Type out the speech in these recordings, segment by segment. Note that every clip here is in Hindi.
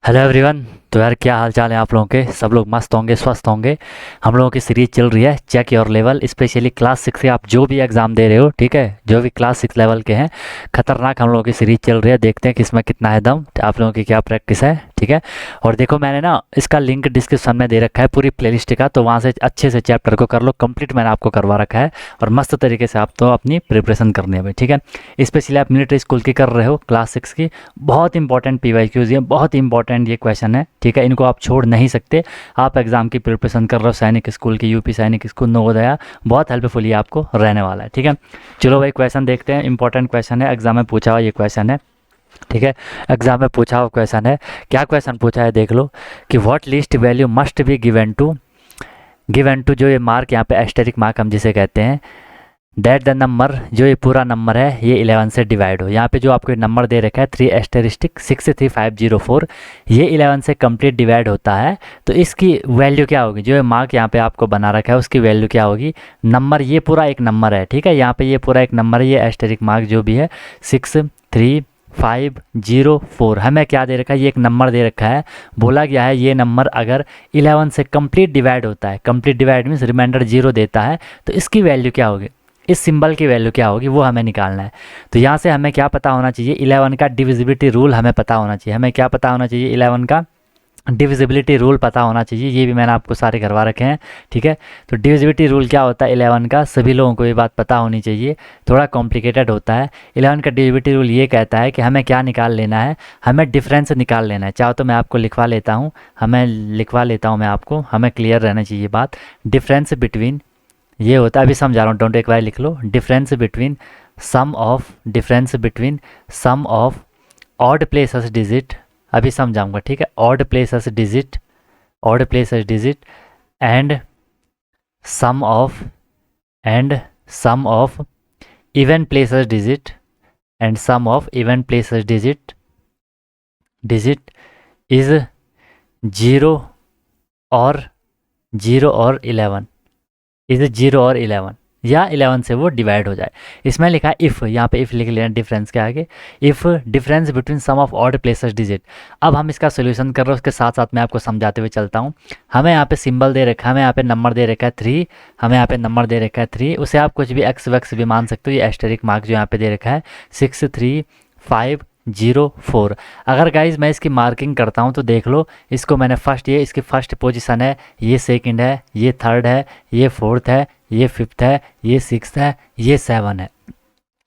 Hello everyone. तो यार क्या हाल चाल है आप लोगों के? सब लोग मस्त होंगे, स्वस्थ होंगे। हम लोगों की सीरीज चल रही है check your level, specially class 6 से आप जो भी एग्ज़ाम दे रहे हो, ठीक है, जो भी क्लास 6 लेवल के हैं। खतरनाक हम लोगों की सीरीज चल रही है, देखते हैं किसमें कितना है दम, आप लोगों की क्या प्रैक्टिस है, ठीक है। और देखो मैंने ना इसका लिंक डिस्क्रिप्शन में दे रखा है पूरी प्लेलिस्ट का, तो वहाँ से अच्छे से चैप्टर को कर लो कंप्लीट, मैंने आपको करवा रखा है। और मस्त तरीके से आप तो अपनी प्रिपरेशन करनी है भाई, ठीक है। स्पेशली आप मिलिट्री स्कूल की कर रहे हो क्लास 6 की, बहुत इंपॉर्टेंट पीवाईक्यूज, ये बहुत इंपॉर्टेंट ये क्वेश्चन है, ठीक है, इनको आप छोड़ नहीं सकते। आप एग्जाम की प्रिपरेशन कर रहे हो सैनिक स्कूल की, यूपी सैनिक स्कूल, नवोदया, बहुत हेल्पफुल ये आपको रहने वाला है, ठीक है। चलो भाई क्वेश्चन देखते हैं, इंपॉर्टेंट क्वेश्चन है, एग्जाम में पूछा हुआ ये क्वेश्चन है, ठीक है। एग्जाम में पूछा हुआ क्वेश्चन है, क्या क्वेश्चन पूछा है देख लो कि what list value must be given to जो ये मार्क यहाँ पे एस्टेरिक मार्क हम जिसे कहते हैं, दैट द नंबर, जो ये पूरा नंबर है ये 11 से डिवाइड हो। यहाँ पे जो आपको नंबर दे रखा है 3*63504, ये 11 से कंप्लीट डिवाइड होता है। तो इसकी वैल्यू क्या होगी? जो ये मार्क यहाँ पे आपको बना रखा है उसकी वैल्यू क्या होगी? नंबर, ये पूरा एक नंबर है, ठीक है, यहाँ पे ये पूरा एक नंबर है, ये एस्टेरिक मार्क जो भी है 63504, हमें क्या दे रखा है? ये एक नंबर दे रखा है। बोला गया है ये नंबर अगर 11 से कंप्लीट डिवाइड होता है, कंप्लीट डिवाइड मीन्स रिमाइंडर 0 देता है, तो इसकी वैल्यू क्या होगी, इस सिंबल की वैल्यू क्या होगी, वो हमें निकालना है। तो यहाँ से हमें क्या पता होना चाहिए? 11 का डिविजिबिलिटी रूल हमें पता होना चाहिए। हमें क्या पता होना चाहिए? 11 का डिविजिबिलिटी रूल पता होना चाहिए। ये भी मैंने आपको सारे करवा रखे हैं, ठीक है। तो डिविजिबिलिटी रूल क्या होता है 11 का, सभी लोगों को ये बात पता होनी चाहिए, थोड़ा कॉम्प्लिकेटेड होता है। 11 का डिविजिबिलिटी रूल ये कहता है कि हमें क्या निकाल लेना है? हमें डिफरेंस निकाल लेना है। चाहो तो मैं आपको लिखवा लेता हूँ, मैं आपको, हमें क्लियर रहना चाहिए बात। डिफरेंस बिटवीन, ये होता है, अभी समझा रहा हूँ, डोंट एक बार लिख लो। Difference between sum of odd places digit, अभी समझाऊंगा, ठीक है। Odd places digit and sum of and sum of even places digit and sum of even places digit is zero और 11, इज 0 और 11, या 11 से वो डिवाइड हो जाए। इसमें लिखा है इफ़, यहाँ पे इफ़ लिख लेना डिफरेंस के आगे, if difference between sum of odd places digit. अब हम इसका सोल्यूशन कर रहे हैं, उसके साथ साथ मैं आपको समझाते हुए चलता हूँ। हमें यहाँ पे सिंबल दे रखा है, हमें यहाँ पे नंबर दे रखा है 3, हमें यहाँ पे नंबर दे रखा है 3, उसे आप कुछ भी एक्स वैक्स भी मान सकते हो। ये एस्टेरिक मार्क जो यहाँ पे दे रखा है 63504। अगर गाइज मैं इसकी मार्किंग करता हूँ तो देख लो, इसको मैंने फर्स्ट, ये इसकी फर्स्ट पोजीशन है, ये सेकंड है, ये थर्ड है, ये फोर्थ है, ये फिफ्थ है, ये सिक्स्थ है, ये 7 है,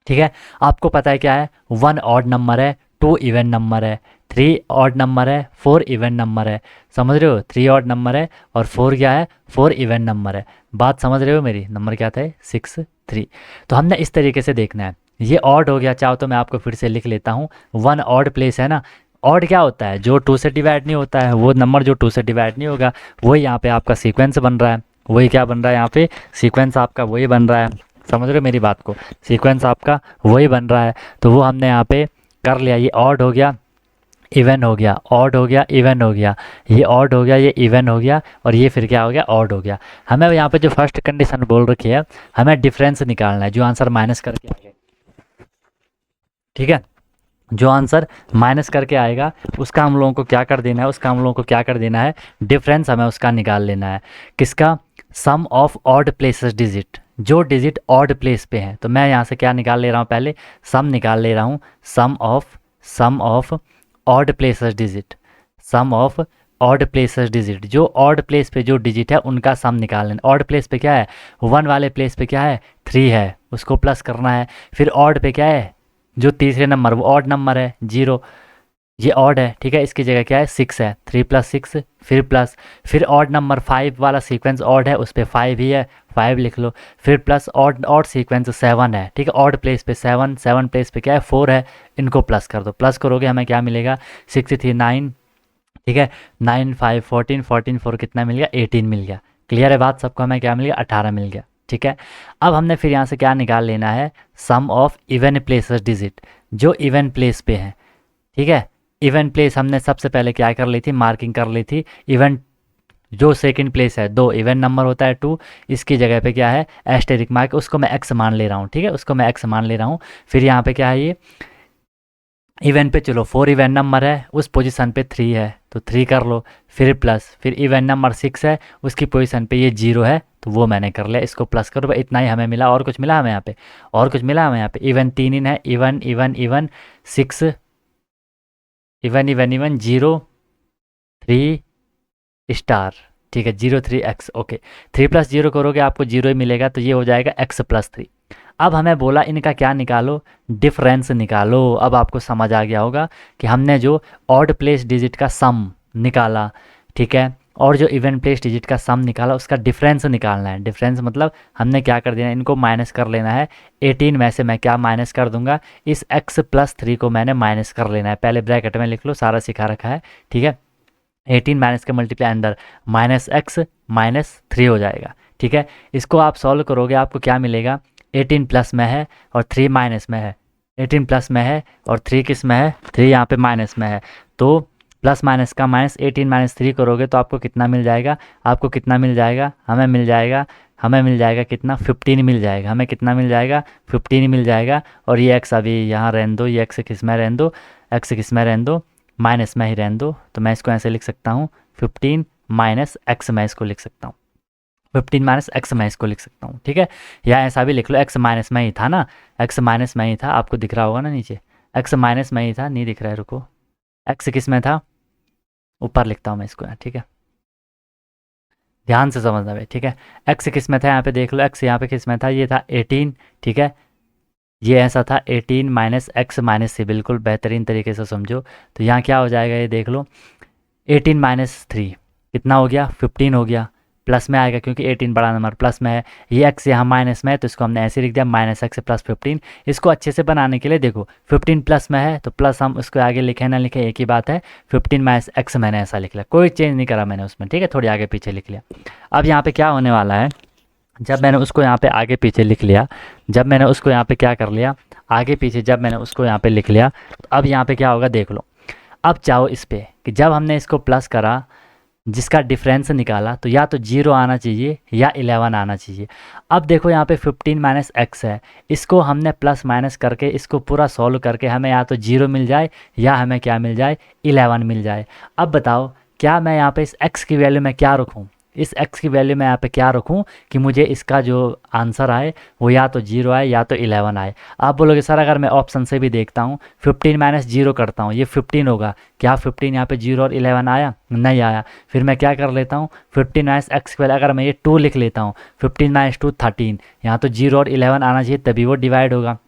ठीक है। आपको पता है क्या है? 1 ऑड नंबर है, 2 इवन नंबर है, 3 ऑड नंबर है, 4 इवन नंबर है। समझ रहे हो? 3 ऑड नंबर है और 4 क्या है? 4 इवन नंबर है। बात समझ रहे हो मेरी? नंबर क्या था? 6 3। तो हमने इस तरीके से देखना है। ये ऑड हो गया, चाहो तो मैं आपको फिर से लिख लेता हूँ। 1 ऑड प्लेस है ना। ऑड क्या होता है? जो 2 से डिवाइड नहीं होता है, वो नंबर जो 2 से डिवाइड नहीं होगा, वही यहाँ पे आपका सीक्वेंस बन रहा है। वही क्या बन रहा है यहाँ पे? सीक्वेंस आपका वही बन रहा है। समझ रहे हो मेरी बात को? सीक्वेंस आपका वही बन रहा है, तो वो हमने यहाँ पे कर लिया। ये ऑड हो गया, इवन हो गया, ऑड हो गया, इवन हो गया, ये ऑड हो गया, ये इवन हो गया, और ये फिर क्या हो गया? ऑड हो गया। हमें यहाँ पे जो फर्स्ट कंडीशन बोल रखी है, हमें डिफरेंस निकालना है, जो आंसर माइनस करके आएगा, ठीक है। जो आंसर माइनस करके आएगा उसका हम लोगों को क्या कर देना है? डिफरेंस हमें उसका निकाल लेना है। किसका? सम ऑफ ऑड प्लेसेस डिजिट, जो डिजिट ऑड प्लेस पे है। तो मैं यहाँ से क्या निकाल ले रहा हूँ? पहले सम निकाल ले रहा हूँ। Sum of odd places digit, sum of odd places digit, जो ऑड प्लेस पे जो डिजिट है उनका सम निकाल लेना। ऑड प्लेस पे क्या है? 1 वाले प्लेस पे क्या है? 3 है, उसको प्लस करना है। फिर ऑड पे क्या है? जो तीसरे नंबर, वो ऑड नंबर है 0, ये ऑड है, ठीक है, इसकी जगह क्या है? 6 है, 3 + 6, फिर प्लस, फिर ऑड नंबर 5 वाला सीक्वेंस ऑड है, उस पर 5 ही है, 5 लिख लो। फिर प्लस ऑड ऑड सीक्वेंस 7 है, ठीक है, ऑड प्लेस पे 7, 7 प्लेस पे क्या है? 4 है, इनको प्लस कर दो। प्लस करोगे हमें क्या मिलेगा? 6 3 9, ठीक है, 9 5 14, 14 4 कितना मिल गया? 18 मिल गया। क्लियर है बात सबको? हमें क्या मिल गया? 18 मिल गया, ठीक है। अब हमने फिर यहाँ से क्या निकाल लेना है? सम ऑफ इवन प्लेसेस डिजिट, जो इवन प्लेस पे हैं, ठीक है। इवन प्लेस हमने सबसे पहले क्या कर ली थी? मार्किंग कर ली थी। इवन जो सेकंड प्लेस है, 2 इवन नंबर होता है 2, इसकी जगह पे क्या है? एस्टेरिक मार्क, उसको मैं एक्स मान ले रहा हूँ, ठीक है, उसको मैं एक्स मान ले रहा हूँ। फिर यहाँ पे क्या है? ये इवन पे चलो 4 इवन नंबर है, उस पोजीशन पे 3 है तो 3 कर लो, फिर प्लस, फिर इवन नंबर 6 है, उसकी पोजीशन पे ये 0 है तो वो मैंने कर लिया, इसको प्लस करो भाई, इतना ही हमें मिला। और कुछ मिला हमें यहाँ पे? और कुछ मिला हमें यहाँ पे? इवन 3 इन है, even even even 6, even even even 0 3 star, ठीक है, 0 3 x, ओके। 3 + 0 करोगे आपको 0 ही मिलेगा, तो ये हो जाएगा x + 3। अब हमें बोला इनका क्या निकालो, डिफरेंस निकालो। अब आपको समझ आ गया होगा कि हमने जो ऑड प्लेस डिजिट का सम निकाला, ठीक है, और जो इवन प्लेस डिजिट का सम निकाला उसका डिफरेंस निकालना है। डिफरेंस मतलब हमने क्या कर देना है, इनको माइनस कर लेना है। 18 में से मैं क्या माइनस कर दूंगा, इस x + 3 को मैंने माइनस कर लेना है। पहले ब्रैकेट में लिख लो, सारा सिखा रखा है, ठीक है। 18 माइनस का मल्टीप्लाई अंदर -x -3 हो जाएगा, ठीक है। इसको आप सॉल्व करोगे, आपको क्या मिलेगा, 18 प्लस में है और 3 माइनस में है, 18 प्लस में है और 3 किस में है, 3 यहाँ पे माइनस में है, तो प्लस माइनस का माइनस, 18 - 3 करोगे तो आपको कितना मिल जाएगा, आपको कितना मिल जाएगा, हमें मिल जाएगा कितना, 15 मिल जाएगा। हमें कितना मिल जाएगा, 15 मिल जाएगा। और ये x अभी यहाँ रहने दो, ये x किस में रहने दो, x किस में रहने दो, माइनस में ही रहने दो। तो मैं इसको ऐसे लिख सकता हूँ, 15 - x मैं इसको लिख सकता हूँ, 15 - x मैं इसको लिख सकता हूँ, ठीक है। या ऐसा भी लिख लो, x माइनस में ही था ना, x माइनस में ही था, आपको दिख रहा होगा ना नीचे, x माइनस में ही था, नहीं दिख रहा है, रुको, x किस में था, ऊपर लिखता हूँ मैं इसको, ठीक है, ध्यान से समझना भाई, ठीक है। x किस में था, यहाँ पे देख लो, x यहाँ पे किस में था, ये था 18, ठीक है, ये ऐसा था 18 - x - c, बिल्कुल बेहतरीन तरीके से समझो। तो यहाँ क्या हो जाएगा, ये देख लो, 18 - 3 कितना हो गया, 15 हो गया, प्लस में आएगा क्योंकि 18 बड़ा नंबर प्लस में है, ये x यहाँ माइनस में है तो इसको हमने ऐसे लिख दिया, -x + 15। इसको अच्छे से बनाने के लिए देखो, 15 प्लस में है तो प्लस हम उसको आगे लिखे ना लिखे एक ही बात है, 15 - x मैंने ऐसा लिख लिया, कोई चेंज नहीं करा मैंने उसमें, ठीक है, थोड़ी आगे पीछे लिख लिया। अब यहाँ पे क्या होने वाला है, जब मैंने उसको यहाँ पे आगे पीछे लिख लिया, जब मैंने उसको यहाँ पे क्या कर लिया, आगे पीछे जब मैंने उसको यहाँ पे लिख लिया, तो अब यहाँ पे क्या होगा देख लो। अब चाहो इस पे कि जब हमने इसको प्लस करा, जिसका डिफरेंस निकाला, तो या तो 0 आना चाहिए या 11 आना चाहिए। अब देखो यहाँ पे 15 - x है, इसको हमने प्लस माइनस करके इसको पूरा सॉल्व करके हमें या तो 0 मिल जाए या हमें क्या मिल जाए, 11 मिल जाए। अब बताओ क्या मैं यहाँ पे इस x की वैल्यू में क्या रखूँ, इस x की वैल्यू मैं यहाँ पे क्या रखूँ कि मुझे इसका जो आंसर आए वो या तो 0 आए या तो 11 आए। आप बोलोगे सर अगर मैं ऑप्शन से भी देखता हूँ, 15 - 0 करता हूँ, ये 15 होगा, क्या 15 यहाँ पे 0 और 11 आया, नहीं आया। फिर मैं क्या कर लेता हूँ, 15 - x स्क्वायर, अगर मैं ये 2 लिख लेता हूँ, 15 - 2 13, यहाँ तो 0 और 11 आना चाहिए तभी वो डिवाइड होगा।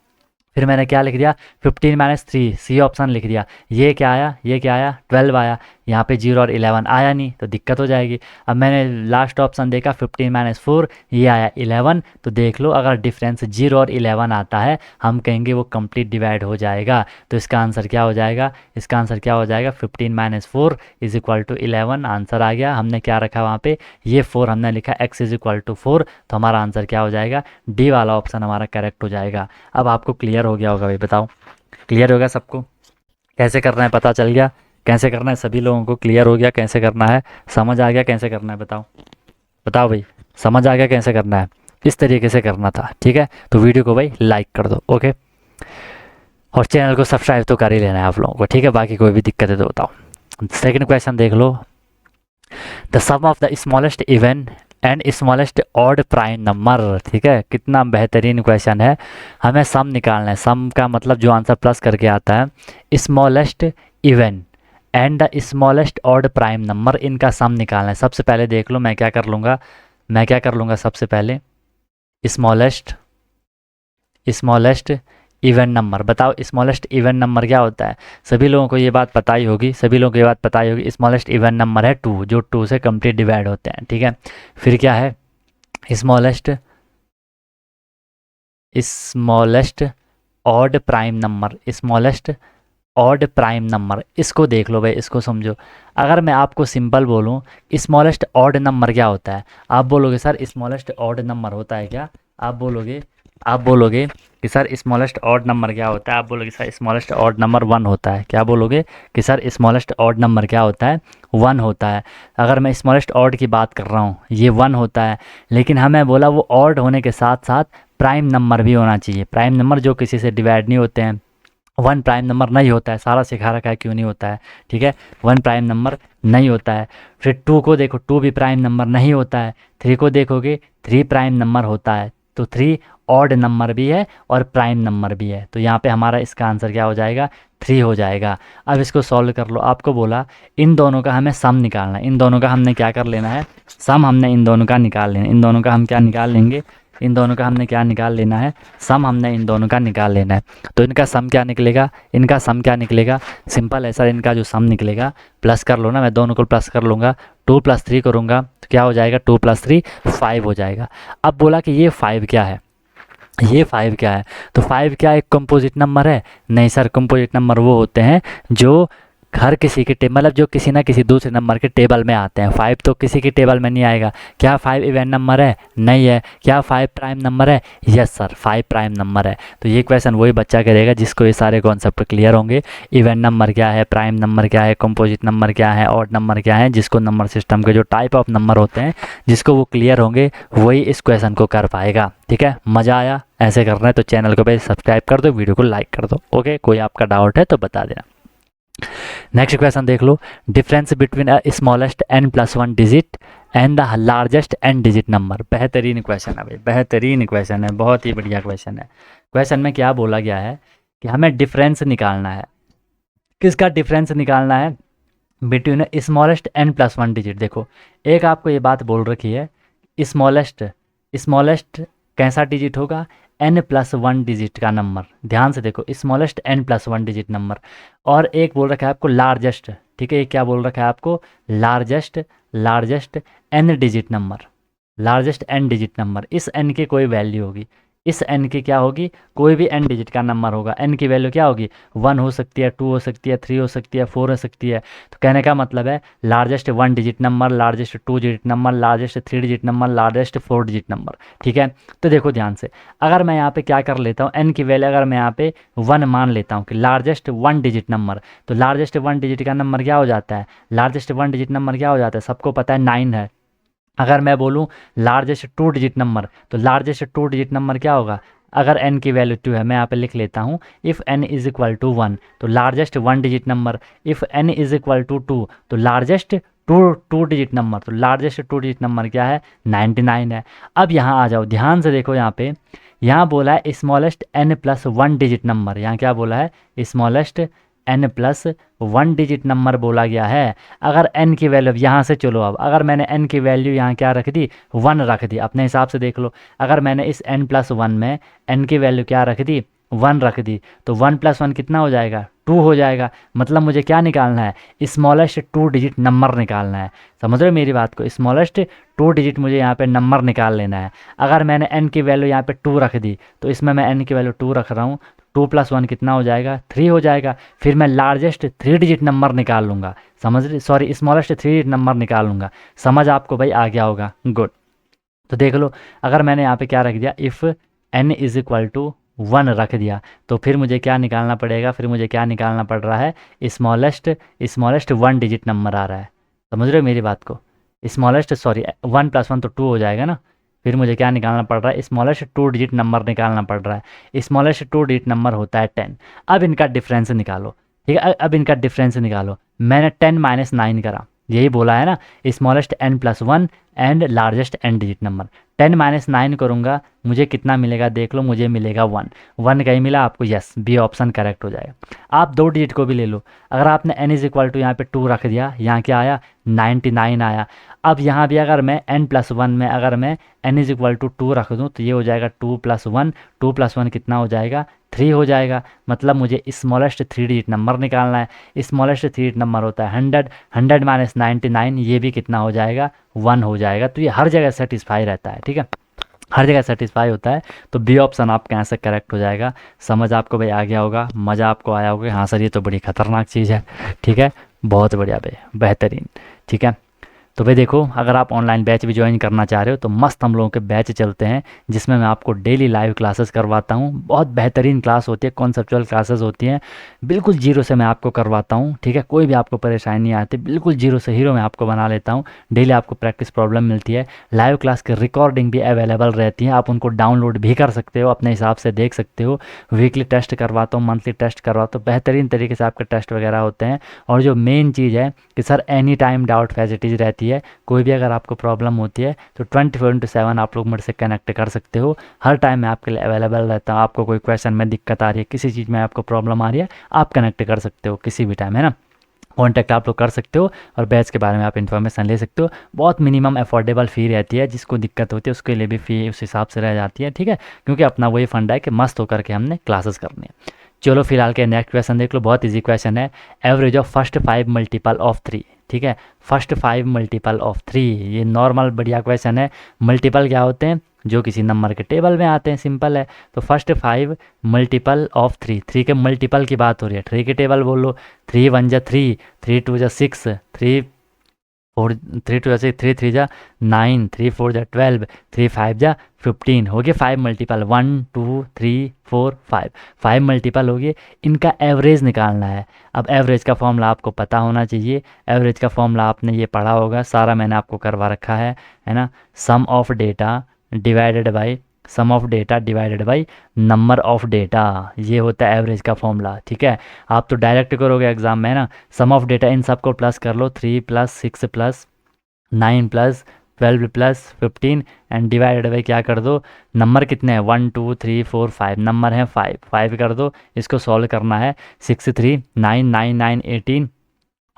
फिर मैंने क्या लिख दिया, 15 - 3, सी ऑप्शन लिख दिया, ये क्या आया, ये क्या आया, 12 आया, यहाँ पे 0 और 11 आया नहीं तो दिक्कत हो जाएगी। अब मैंने लास्ट ऑप्शन देखा 15 - 4, ये आया 11, तो देख लो अगर डिफरेंस 0 और 11 आता है हम कहेंगे वो कंप्लीट डिवाइड हो जाएगा। तो इसका आंसर क्या हो जाएगा, इसका आंसर क्या हो जाएगा, 15 - 4 = 11, आंसर आ गया। हमने क्या रखा वहाँ पे, ये 4 हमने लिखा, x = 4, तो हमारा आंसर क्या हो जाएगा, डी वाला ऑप्शन हमारा करेक्ट हो जाएगा। अब आपको क्लियर हो गया होगा भाई, बताओ क्लियर हो गया सबको, कैसे करना है पता चल गया, कैसे करना है सभी लोगों को क्लियर हो गया, कैसे करना है समझ आ गया, कैसे करना है बताओ, बताओ भाई, समझ आ गया कैसे करना है, इस तरीके से करना था, ठीक है। तो वीडियो को भाई लाइक कर दो, ओके, और चैनल को सब्सक्राइब तो कर ही लेना है आप लोगों को, ठीक है। बाकी कोई भी दिक्कत है तो बताओ। सेकंड क्वेश्चन देख लो, the sum of the smallest even and smallest odd prime number, ठीक है, कितना बेहतरीन क्वेश्चन है। हमें सम निकालना है, सम का मतलब जो आंसर प्लस करके आता है, smallest even and the smallest odd prime number, इनका सम निकालना है। सबसे पहले देख लो मैं क्या कर लूँगा, सबसे पहले स्मॉलेस्ट इवन नंबर, बताओ स्मॉलेस्ट इवन नंबर क्या होता है, सभी लोगों को ये बात पता ही होगी, स्मॉलेस्ट इवन नंबर है 2, जो 2 से कंप्लीट डिवाइड होते हैं, ठीक है। फिर क्या है, smallest odd prime number, smallest odd prime number, इसको देख लो भाई, इसको समझो। अगर मैं आपको सिंपल बोलूँ स्मॉलेस्ट ऑड नंबर क्या होता है, आप बोलोगे सर स्मॉलेस्ट ऑड नंबर होता है क्या, आप बोलोगे कि सर स्मॉलेस्ट ऑड नंबर क्या होता है, आप बोलोगे सर स्मॉलेस्ट ऑड नंबर 1 होता है, क्या बोलोगे कि सर स्मॉलेस्ट ऑड नंबर क्या होता है, 1 होता है। अगर मैं स्मॉलेस्ट ऑड की बात कर रहा हूँ ये 1 होता है, लेकिन हमें बोला वो ऑड होने के साथ साथ प्राइम नंबर भी होना चाहिए, प्राइम नंबर जो किसी से डिवाइड नहीं होते हैं, वन प्राइम नंबर नहीं होता है, सारा सिखा रखा है क्यों नहीं होता है, ठीक है। वन प्राइम नंबर नहीं होता है। फिर टू को देखो, टू भी प्राइम नंबर नहीं होता है। थ्री को देखोगे, थ्री प्राइम नंबर होता है। तो थ्री ऑड नंबर भी है और प्राइम नंबर भी है, तो यहाँ पे हमारा इसका आंसर क्या हो जाएगा, थ्री हो जाएगा। अब इसको सॉल्व कर लो। आपको बोला इन दोनों का हमें सम निकालना है, इन दोनों का हमने क्या कर लेना है, सम हमने इन दोनों का निकाल लेना है। इन दोनों का हम क्या निकाल लेंगे, इन दोनों का हमने क्या निकाल लेना है, सम हमने इन दोनों का निकाल लेना है। तो इनका सम क्या निकलेगा, इनका सम क्या निकलेगा, सिंपल है सर, इनका जो सम निकलेगा, प्लस कर लो ना, मैं दोनों को प्लस कर लूँगा। टू प्लस थ्री करूँगा तो क्या हो जाएगा, टू प्लस थ्री फाइव हो जाएगा। अब बोला कि ये फाइव क्या है, ये फाइव क्या है, तो फाइव क्या एक कंपोजिट नंबर है, नहीं सर, कंपोजिट नंबर वो होते हैं जो हर किसी के टेबल, मतलब जो किसी ना किसी दूसरे नंबर के टेबल में आते हैं। फाइव तो किसी के टेबल में नहीं आएगा। क्या फाइव इवन नंबर है, नहीं है। क्या फाइव प्राइम नंबर है, yes sir, five prime number है। तो ये क्वेश्चन वही बच्चा करेगा जिसको ये सारे कॉन्सेप्ट क्लियर होंगे, इवन नंबर क्या है, प्राइम नंबर क्या है, कंपोजिट नंबर क्या है, ऑड नंबर क्या है, जिसको नंबर सिस्टम के जो टाइप ऑफ नंबर होते हैं जिसको वो क्लियर होंगे वही इस क्वेश्चन को कर पाएगा, ठीक है। मज़ा आया, ऐसे करना है तो चैनल को पहले सब्सक्राइब कर दो, वीडियो को लाइक कर दो, ओके। कोई आपका डाउट है तो बता देना। नेक्स्ट क्वेश्चन देख लो, difference between a smallest n plus one digit and the largest n digit number. बेहतरीन क्वेश्चन है भाई, बेहतरीन क्वेश्चन है, बहुत ही बढ़िया क्वेश्चन है। क्वेश्चन में क्या बोला गया है कि हमें डिफरेंस निकालना है। किसका डिफरेंस निकालना है, between smallest n plus one digit. देखो एक आपको ये बात बोल रखी है, स्मॉलेस्ट, स्मॉलेस्ट कैसा डिजिट होगा, n प्लस वन डिजिट का नंबर। ध्यान से देखो, smallest n plus one digit number. और एक बोल रखा है आपको लार्जेस्ट, ठीक है, ये क्या बोल रखा है आपको, largest, largest n digit number, largest n digit number. इस n की कोई वैल्यू होगी, इस n की क्या होगी, कोई भी n डिजिट का नंबर होगा, n की वैल्यू क्या होगी, वन हो सकती है, टू हो सकती है, थ्री हो सकती है, फोर हो सकती है। तो कहने का मतलब है largest one digit number, largest two digit number, largest three digit number, largest four digit number, ठीक है। तो देखो ध्यान से, अगर मैं यहाँ पे क्या कर लेता हूँ, n की वैल्यू अगर मैं यहाँ पे वन मान लेता हूँ कि लार्जेस्ट वन डिजिट नंबर, तो लार्जेस्ट वन डिजिट का नंबर क्या हो जाता है, लार्जेस्ट वन डिजिट नंबर क्या हो जाता है, सबको पता है नाइन है। अगर मैं बोलूँ लार्जेस्ट टू डिजिट नंबर, तो लार्जेस्ट टू डिजिट नंबर क्या होगा, अगर n की वैल्यू टू है, मैं यहाँ पे लिख लेता हूँ, if n is equal to one, तो largest one digit number. If n is equal to two, तो लार्जेस्ट टू डिजिट नंबर। तो लार्जेस्ट टू डिजिट नंबर क्या है, 99 है। अब यहाँ आ जाओ, ध्यान से देखो, यहाँ पे यहाँ बोला है smallest n plus one digit number. यहाँ क्या बोला है, smallest n plus one digit number बोला गया है। अगर n की वैल्यू, यहाँ से चलो, अब अगर मैंने n की वैल्यू यहाँ क्या रख दी, वन रख दी, अपने हिसाब से देख लो। अगर मैंने इस n प्लस वन में n की वैल्यू क्या रख दी, वन रख दी, तो वन प्लस वन कितना हो जाएगा, टू हो जाएगा। मतलब मुझे क्या निकालना है, स्मॉलेस्ट टू डिजिट नंबर निकालना है। समझ रहे हो मेरी बात को, स्मॉलेस्ट टू डिजिट मुझे यहाँ पे नंबर निकाल लेना है। अगर मैंने n की वैल्यू यहाँ पे टू रख दी, तो इसमें मैं n की वैल्यू टू रख रहा हूँ, टू प्लस वन कितना हो जाएगा, थ्री हो जाएगा। फिर मैं लार्जेस्ट थ्री डिजिट नंबर निकाल लूँगा, समझ रहे, sorry, smallest three digit number निकाल लूँगा। समझ आपको भाई आ गया होगा, गुड। तो देख लो, अगर मैंने यहाँ पे क्या रख दिया, if n is equal to one रख दिया, तो फिर मुझे क्या निकालना पड़ेगा, फिर मुझे क्या निकालना पड़ रहा है, smallest, smallest one digit number आ रहा है। समझ रहे हो मेरी बात को, smallest, sorry, one plus one तो टू हो जाएगा ना। फिर मुझे क्या निकालना पड़ रहा है, स्मॉलेस्ट टू डिजिट नंबर निकालना पड़ रहा है। स्मॉलेस्ट टू डिजिट नंबर होता है 10। अब इनका डिफरेंस निकालो, ठीक है, अब इनका डिफरेंस निकालो। मैंने 10 माइनस नाइन करा, यही बोला है ना, smallest n plus one and largest n digit number. 10 minus nine करूँगा, मुझे कितना मिलेगा, देख लो, मुझे मिलेगा वन। वन कहीं मिला आपको, यस, बी ऑप्शन करेक्ट हो जाएगा। आप दो डिजिट को भी ले लो, अगर आपने n इज इक्वल टू यहाँ पे टू रख दिया, यहाँ क्या आया, 99 आया। अब यहाँ भी अगर मैं n प्लस वन में अगर मैं n is equal to two रख दूँ, तो ये हो जाएगा two plus one, two plus one कितना हो जाएगा, थ्री हो जाएगा। मतलब मुझे स्मॉलेस्ट थ्री डिजिट नंबर निकालना है। स्मॉलेस्ट थ्री डिजिट नंबर होता है 100, 100 माइनस 99, ये भी कितना हो जाएगा, वन हो जाएगा। तो ये हर जगह सेटिस्फाई रहता है, ठीक है, हर जगह सेटिस्फाई होता है। तो बी ऑप्शन आपका आंसर करेक्ट हो जाएगा। समझ आपको भाई आ गया होगा, मज़ा आपको आया होगा, हाँ सर ये तो बड़ी खतरनाक चीज़ है, ठीक है, बहुत बढ़िया भाई, बेहतरीन, ठीक है। तो भाई देखो, अगर आप ऑनलाइन बैच भी ज्वाइन करना चाह रहे हो तो मस्त हम लोगों के बैच चलते हैं, जिसमें मैं आपको डेली लाइव क्लासेस करवाता हूँ। बहुत बेहतरीन क्लास होती है, कॉन्सेप्चुअल क्लासेस होती हैं, बिल्कुल जीरो से मैं आपको करवाता हूँ। ठीक है, कोई भी आपको परेशानी नहीं आती, बिल्कुल जीरो से हीरो मैं आपको बना लेता हूँ। डेली आपको प्रैक्टिस प्रॉब्लम मिलती है। लाइव क्लास की रिकॉर्डिंग भी अवेलेबल रहती है, आप उनको डाउनलोड भी कर सकते हो, अपने हिसाब से देख सकते हो। वीकली टेस्ट करवाता हूँ, मंथली टेस्ट करवाता हूँ, बेहतरीन तरीके से आपके टेस्ट वगैरह होते हैं। और जो मेन चीज़ है कि sir any time doubt facilities रहती है, कोई भी अगर आपको प्रॉब्लम होती है तो 24/7 आप लोग मेरे से कनेक्ट कर सकते हो। हर टाइम मैं आपके लिए अवेलेबल रहता हूँ। आपको कोई क्वेश्चन में दिक्कत आ रही है, किसी चीज़ में आपको प्रॉब्लम आ रही है, आप कनेक्ट कर सकते हो किसी भी टाइम, है ना। कॉन्टैक्ट आप लोग कर सकते हो और बैच के बारे में आप इन्फॉर्मेशन ले सकते हो। बहुत मिनिमम अफोर्डेबल फ़ी रहती है, जिसको दिक्कत होती है उसके लिए भी फ़ी उस हिसाब से रह जाती है। ठीक है, क्योंकि अपना वही फंडा है कि मस्त होकर के हमने क्लासेस करनी है। चलो फिलहाल के नेक्स्ट क्वेश्चन देख लो, बहुत इजी क्वेश्चन है। Average of first 5 multiple of 3। ठीक है, फर्स्ट 5 मल्टीपल ऑफ 3, ये नॉर्मल बढ़िया क्वेश्चन है। मल्टीपल क्या होते हैं, जो किसी नंबर के टेबल में आते हैं, सिंपल है। तो फर्स्ट 5 मल्टीपल ऑफ 3, 3 के मल्टीपल की बात हो रही है, 3 के टेबल बोलो। 3 1 जा 3, 3 2 जा 6, 3 4 3 2 जा 6, 3 3 जा 9, 3 4 जा 12, 3 5 जा 15। हो गए 5 मल्टीपल, 1 2 3 4 5, 5 मल्टीपल हो गए। इनका एवरेज निकालना है। अब एवरेज का फॉर्मूला आपको पता होना चाहिए। एवरेज का फॉर्मूला आपने ये पढ़ा होगा, सारा मैंने आपको करवा रखा है ना। Sum of data divided by number of data, ये होता है एवरेज का फॉर्मूला। ठीक है, आप तो डायरेक्ट करोगे एग्जाम में, है ना। सम ऑफ डेटा इन सबको प्लस कर लो, 3 + 6 + 9 + 12 + 15 एंड डिवाइडेड बाई क्या कर दो, नंबर कितने हैं 1 2 3 4 5, नंबर हैं 5, 5 कर दो। इसको सॉल्व करना है। 6 3 9 9 9 18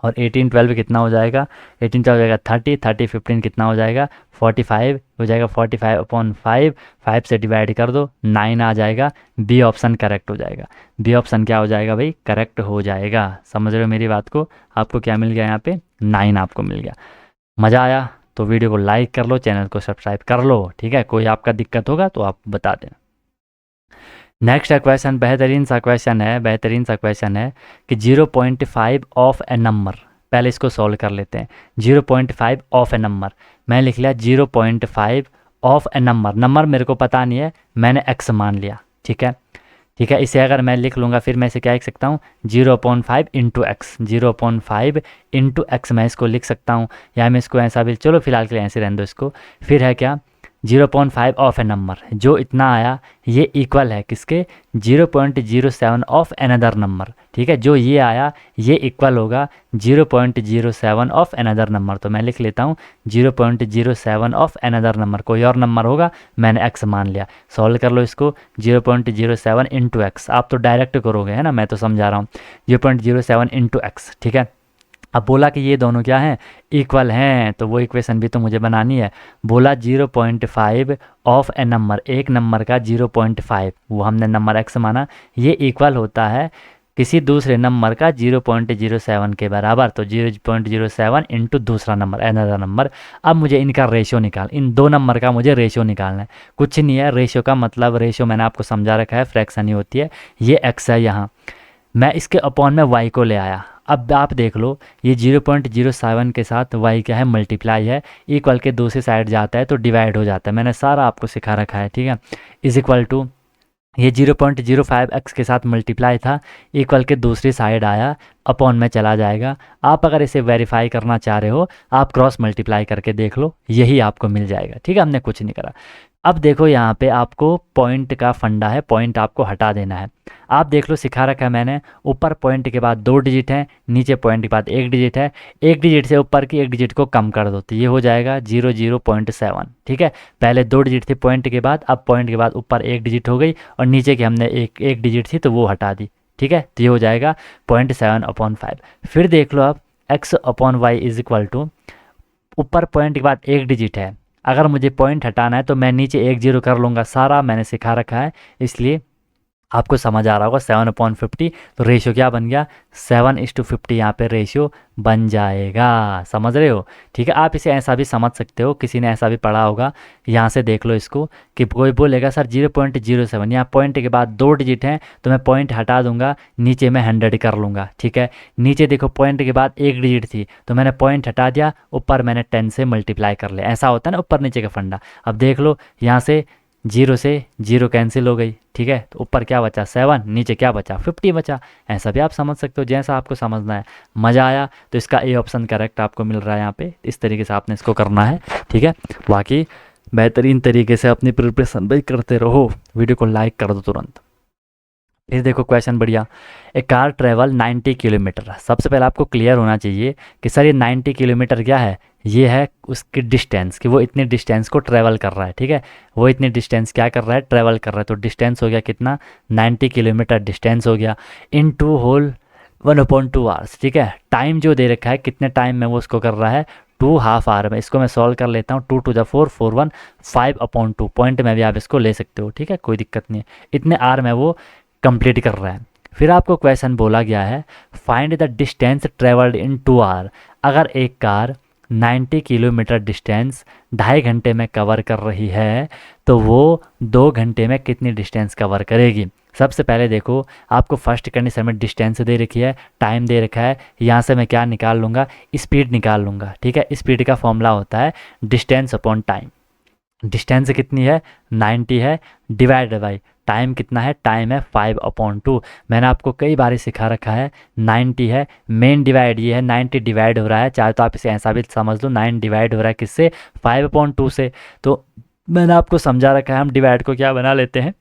और 18 12 कितना हो जाएगा, 18 क्या हो जाएगा 30, 30 15 कितना हो जाएगा 45 हो जाएगा। 45/5, 5 से डिवाइड कर दो, 9 आ जाएगा। बी ऑप्शन करेक्ट हो जाएगा। बी ऑप्शन क्या हो जाएगा भाई, करेक्ट हो जाएगा। समझ रहे हो मेरी बात को। आपको क्या मिल गया यहाँ पे, 9 आपको मिल गया। मज़ा आया तो वीडियो को लाइक कर लो, चैनल को सब्सक्राइब कर लो। ठीक है, कोई आपका दिक्कत होगा तो आप बता देना। नेक्स्ट क्वेश्चन बेहतरीन सा क्वेश्चन है कि 0.5 ऑफ ए नंबर। पहले इसको सॉल्व कर लेते हैं। 0.5 ऑफ ए नंबर, मैं लिख लिया 0.5 ऑफ ए नंबर। नंबर मेरे को पता नहीं है, मैंने एक्स मान लिया। ठीक है, ठीक है, इसे अगर मैं लिख लूँगा फिर मैं इसे क्या लिख सकता हूँ, 0.5 इंटू एक्स। 0.5 इंटू एक्स मैं इसको लिख सकता हूँ, या मैं इसको ऐसा भी, चलो फिलहाल के लिए ऐसे रहने दो इसको। फिर है क्या, 0.5 ऑफ ए नंबर, जो इतना आया ये इक्वल है किसके, 0.07 ऑफ अनदर नंबर। ठीक है, जो ये आया ये इक्वल होगा 0.07 ऑफ अनदर नंबर। तो मैं लिख लेता हूँ 0.07 ऑफ अनदर नंबर। कोई और नंबर होगा, मैंने एक्स मान लिया। सॉल्व कर लो इसको, 0.07 इंटू एक्स। आप तो डायरेक्ट करोगे, है ना, मैं तो समझा रहा हूँ। 0.07 इंटू एक्स। ठीक है, अब बोला कि ये दोनों क्या हैं, इक्वल हैं, तो वो इक्वेशन भी तो मुझे बनानी है। बोला 0.5 ऑफ ए नंबर, एक नंबर का 0.5, वो हमने नंबर एक्स माना, ये इक्वल होता है किसी दूसरे नंबर का 0.07 के बराबर। तो 0.07 इंटू दूसरा नंबर, अनदर नंबर। अब मुझे इनका रेशियो निकाल, इन दो नंबर का मुझे रेशियो निकालना है। कुछ नहीं है, रेशियो का मतलब, रेशियो मैंने आपको समझा रखा है, फ्रैक्शन ही होती है। ये एक्स है यहाँ, मैं इसके अपॉन में वाई को ले आया। अब आप देख लो, ये 0.07 के साथ वाई क्या है, मल्टीप्लाई है। इक्वल के दूसरी साइड जाता है तो डिवाइड हो जाता है, मैंने सारा आपको सिखा रखा है। ठीक है, इज इक्वल टू, ये 0.05 एक्स के साथ मल्टीप्लाई था, इक्वल के दूसरी साइड आया, अपॉन में चला जाएगा। आप अगर इसे वेरीफाई करना चाह रहे हो, आप क्रॉस मल्टीप्लाई करके देख लो, यही आपको मिल जाएगा। ठीक है, हमने कुछ नहीं करा। अब देखो यहाँ पे आपको पॉइंट का फंडा है, पॉइंट आपको हटा देना है। आप देख लो, सिखा रखा है मैंने, ऊपर पॉइंट के बाद 2 डिजिट है, नीचे पॉइंट के बाद 1 डिजिट है। 1 डिजिट से ऊपर की 1 डिजिट को कम कर दो तो ये हो जाएगा 0.7। ठीक है, पहले 2 डिजिट थी पॉइंट के बाद, अब पॉइंट के बाद ऊपर 1 डिजिट हो गई और नीचे की हमने एक डिजिट थी तो वो हटा दी। ठीक है, तो ये हो जाएगा 0.7/5। फिर देख लो अब, x/y इज इक्वल टू, ऊपर पॉइंट के बाद 1 डिजिट है, अगर मुझे पॉइंट हटाना है तो मैं नीचे 1 0 कर लूँगा, सारा मैंने सिखा रखा है, इसलिए आपको समझ आ रहा होगा 7/50, तो रेशियो क्या बन गया 7:50 यहाँ पे रेशियो बन जाएगा। समझ रहे हो? ठीक है, आप इसे ऐसा भी समझ सकते हो, किसी ने ऐसा भी पढ़ा होगा, यहाँ से देख लो इसको, कि कोई बोलेगा सर 0.07, यहाँ पॉइंट के बाद 2 डिजिट हैं तो मैं पॉइंट हटा दूंगा, नीचे मैं 100 कर लूँगा। ठीक है, नीचे देखो पॉइंट के बाद 1 डिजिट थी तो मैंने पॉइंट हटा दिया, ऊपर मैंने 10 से मल्टीप्लाई कर लिया। ऐसा होता है ना ऊपर नीचे का फंडा। अब देख लो यहाँ से 0 से 0 कैंसिल हो गई। ठीक है, तो ऊपर क्या बचा 7, नीचे क्या बचा 50 बचा। ऐसा भी आप समझ सकते हो, जैसा आपको समझना है। मज़ा आया तो इसका ए ऑप्शन करेक्ट आपको मिल रहा है यहाँ पे। इस तरीके से आपने इसको करना है। ठीक है, बाकी बेहतरीन तरीके से अपनी प्रिपरेशन भी करते रहो। वीडियो को लाइक कर दो तुरंत। फिर देखो क्वेश्चन बढ़िया। ए कार ट्रेवल 90 किलोमीटर। सबसे पहले आपको क्लियर होना चाहिए कि सर ये 90 किलोमीटर क्या है, ये है उसकी डिस्टेंस, कि वो इतने डिस्टेंस को ट्रैवल कर रहा है। ठीक है, वो इतनी डिस्टेंस क्या कर रहा है, ट्रैवल कर रहा है। तो डिस्टेंस हो गया कितना 90 किलोमीटर डिस्टेंस हो गया, इन टू होल 1/2 आवर्स। ठीक है, टाइम जो दे रखा है कितने टाइम में वो उसको कर रहा है 2 हाफ आवर में। इसको मैं सॉल्व कर लेता हूँ, 2 to the 4 4 1 5/2 पॉइंट में भी आप इसको ले सकते हो। ठीक है, कोई दिक्कत नहीं है, इतने आवर में वो कंप्लीट कर रहा है। फिर आपको क्वेश्चन बोला गया है find the distance travelled in 2 hour. अगर एक कार 90 किलोमीटर डिस्टेंस 2.5 घंटे में कवर कर रही है तो वो 2 घंटे में कितनी डिस्टेंस कवर करेगी। सबसे पहले देखो आपको फर्स्ट कंडीशन में डिस्टेंस दे रखी है, टाइम दे रखा है, यहाँ से मैं क्या निकाल लूँगा, स्पीड निकाल लूँगा। ठीक है, स्पीड का फॉर्मूला होता है डिस्टेंस अपॉन टाइम। डिस्टेंस कितनी है 90 है, डिवाइड बाई टाइम कितना है, टाइम है 5/2। मैंने आपको कई बार सिखा रखा है 90 है, मेन डिवाइड ये है, 90 डिवाइड हो रहा है, चाहे तो आप इसे ऐसा भी समझ लो 9 डिवाइड हो रहा है किससे 5/2 से। तो मैंने आपको समझा रखा है हम डिवाइड को क्या बना लेते हैं,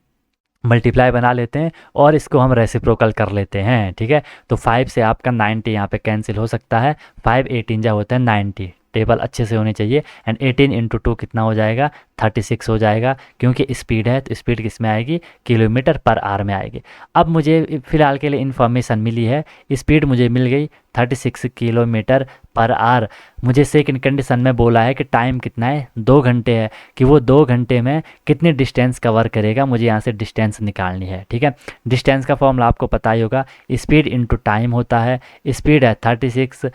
मल्टीप्लाई बना लेते हैं और इसको हम रेसिप्रोकल कर लेते हैं। ठीक है, तो 5 से आपका 90 यहाँ पे कैंसिल हो सकता है, 5 18 जा होता है 90। टेबल अच्छे से होनी चाहिए। एंड 18 इंटू 2 कितना हो जाएगा 36 हो जाएगा, क्योंकि स्पीड है तो स्पीड किस में आएगी किलोमीटर पर आवर में आएगी। अब मुझे फ़िलहाल के लिए इन्फॉर्मेशन मिली है, स्पीड मुझे मिल गई 36 किलोमीटर पर आवर। मुझे सेकंड कंडीशन में बोला है कि टाइम कितना है 2 घंटे है, कि वो 2 घंटे में कितनी डिस्टेंस कवर करेगा, मुझे यहाँ से डिस्टेंस निकालनी है। ठीक है, डिस्टेंस का फॉर्मूला आपको पता ही होगा, स्पीड इंटू टाइम होता है। स्पीड है 36,